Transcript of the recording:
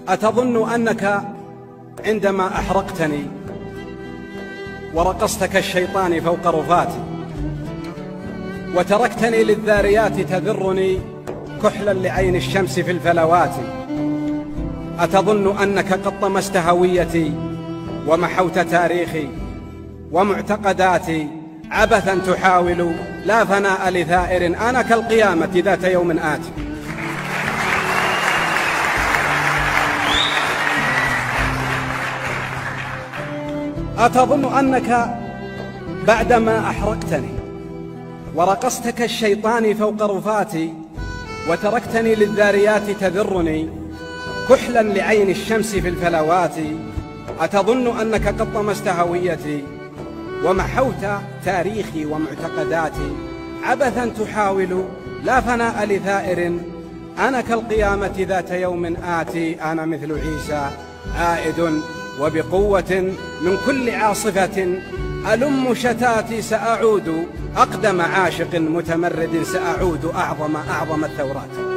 أتظن أنك عندما أحرقتني ورقصت كالشيطان فوق رفاتي وتركتني للذاريات تذرني كحلا لعين الشمس في الفلوات، أتظن أنك قد طمست هويتي ومحوت تاريخي ومعتقداتي عبثا تحاول لا فناء لثائر أنا كالقيامة ذات يوم آتي. أتظن أنك بعدما أحرقتني ورقصت كالشيطان فوق رفاتي وتركتني للذاريات تذرني كحلا لعين الشمس في الفلوات، أتظن أنك قد طمست هويتي ومحوت تاريخي ومعتقداتي عبثا تحاول لا فناء لثائر أنا كالقيامة ذات يوم آتي. أنا مثل عيسى عائد وبقوة من كل عاصفة ألم شتاتي، سأعود أقدم عاشق متمرد، سأعود أعظم الثورات.